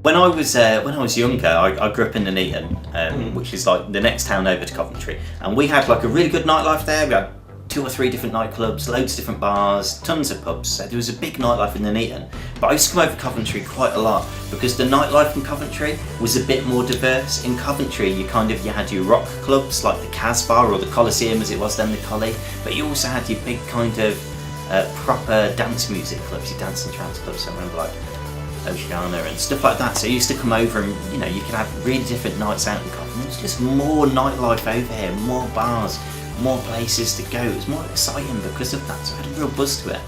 When I was younger, I grew up in Nuneaton, which is like the next town over to Coventry, and we had like a really good nightlife there. We had 2 or 3 different nightclubs, loads of different bars, tons of pubs. So there was a big nightlife in Nuneaton. But I used to come over to Coventry quite a lot because the nightlife in Coventry was a bit more diverse. In Coventry, you had your rock clubs like the Casbah or the Coliseum, as it was then, the Collie. But you also had your big kind of proper dance music clubs, your dance and trance clubs. So I remember like Oceana and stuff like that. So I used to come over and you could have really different nights out in Coventry. There's just more nightlife over here, more bars, more places to go. It was more exciting because of that, so it had a real buzz to it.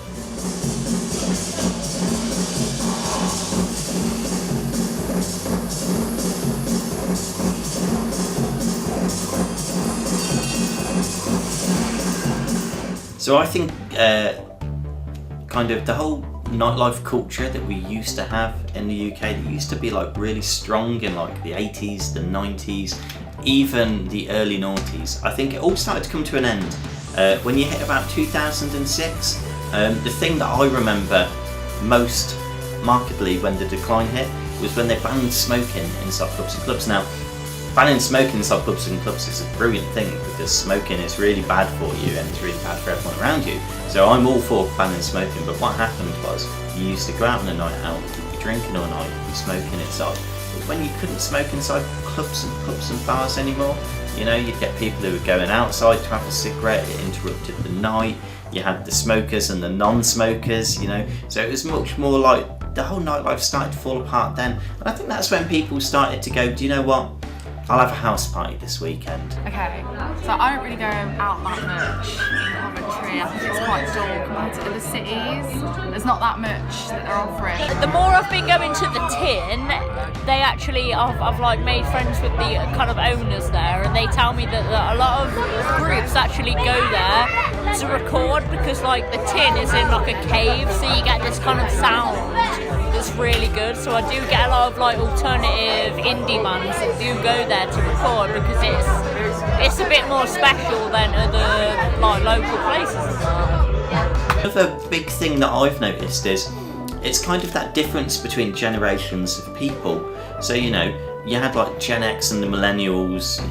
So I think kind of the whole nightlife culture that we used to have in the UK, that used to be like really strong in like the 80s, the 90s, even the early noughties, I think it all started to come to an end when you hit about 2006. The thing that I remember most markedly when the decline hit was when they banned smoking inside pubs and clubs. Now, banning smoking inside pubs and clubs is a brilliant thing because smoking is really bad for you and it's really bad for everyone around you. So I'm all for banning smoking, but what happened was you used to go out on a night out, you'd be drinking all night, you'd be smoking inside. But when you couldn't smoke inside clubs and pubs and bars anymore, you'd get people who were going outside to have a cigarette, it interrupted the night. You had the smokers and the non-smokers, so it was much more like the whole nightlife started to fall apart then. And I think that's when people started to go, do you know what? I'll have a house party this weekend. Okay, so I don't really go out that much in Coventry. I think it's quite dull compared to other cities. There's not that much that they're offering. The more I've been going to the Tin, they actually, I've like made friends with the kind of owners there, and they tell me that a lot of groups actually go there to record because like the Tin is in like a cave, so you get this kind of sound that's really good. So I do get a lot of like alternative indie bands that do go there to record because it's a bit more special than other like local places. Another big thing that I've noticed is it's kind of that difference between generations of people. So you had like Gen X and the millennials,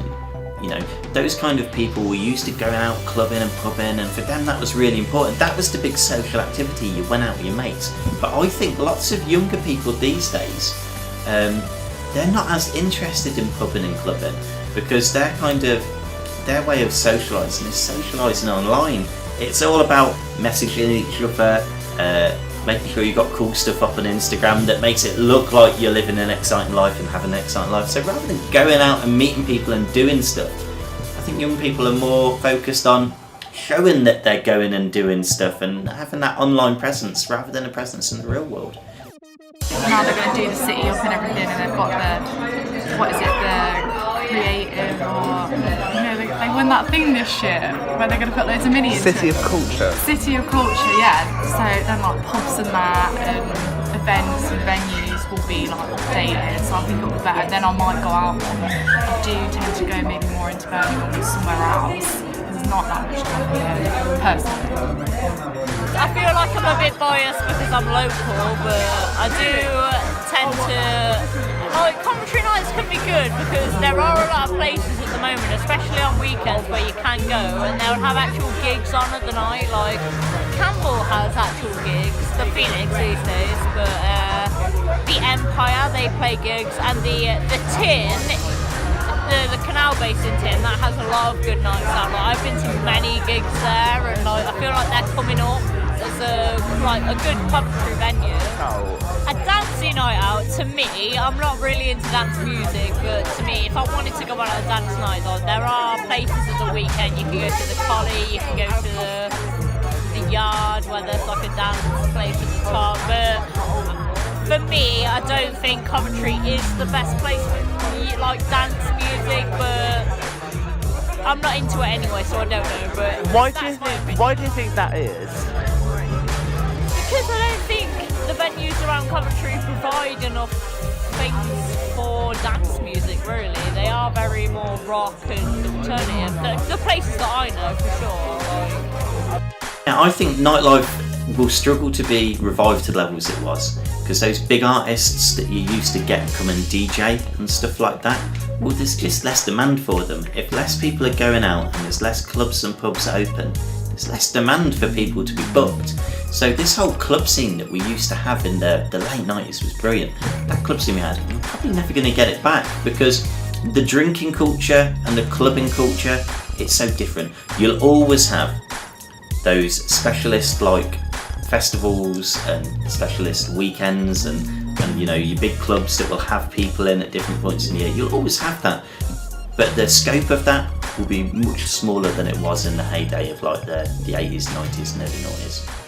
those kind of people were used to going out clubbing and pubbing, and for them that was really important. That was the big social activity. You went out with your mates. But I think lots of younger people these days, they're not as interested in pubbing and clubbing because their way of socialising is socialising online. It's all about messaging each other, making sure you've got cool stuff up on Instagram that makes it look like you're living an exciting life and having an exciting life. So rather than going out and meeting people and doing stuff, I think young people are more focused on showing that they're going and doing stuff and having that online presence rather than a presence in the real world. Now they're going to do the city up and everything, and they've got the creative, or they won that thing this year where they're going to put loads of mini City of Culture. City of Culture, yeah. So then like pubs and that and events and venues will be like updated, so I think it'll be better. Then I might go out, and I do tend to go maybe more into Birmingham or somewhere else. There's not that much time here, personally. I feel like I'm a bit biased because I'm local, but I do tend to like Coventry nights can be good because there are a lot of places at the moment, especially on weekends, where you can go and they'll have actual gigs on at the night. Like Campbell has actual gigs, the Phoenix these days, but the Empire, they play gigs, and the Tin, the Canal Basin Tin, that has a lot of good nights out. Like I've been to many gigs there, and like I feel like they're coming up as a good Coventry venue. A dancey night out, to me, I'm not really into dance music, but to me, if I wanted to go on a dance night, though, there are places at the weekend. You can go to the Collie, you can go to the Yard, where there's like a dance place at the top. But for me, I don't think Coventry is the best place for like dance music, but I'm not into it anyway, so I don't know. But Why do you think that is? Because I don't think the venues around Coventry provide enough things for dance music, really. They are very more rock and alternative. The places that I know, for sure. Now, I think nightlife will struggle to be revived to the levels it was. because those big artists that you used to get come and DJ and stuff like that, well, there's just less demand for them. If less people are going out and there's less clubs and pubs open, there's less demand for people to be booked. So this whole club scene that we used to have in the late 90s was brilliant. That club scene we had, we're probably never going to get it back, because the drinking culture and the clubbing culture, it's so different. You'll always have those specialist like festivals and specialist weekends and you know, your big clubs that will have people in at different points in the year. You'll always have that, but the scope of that will be much smaller than it was in the heyday of like the 80s, 90s and early 90s.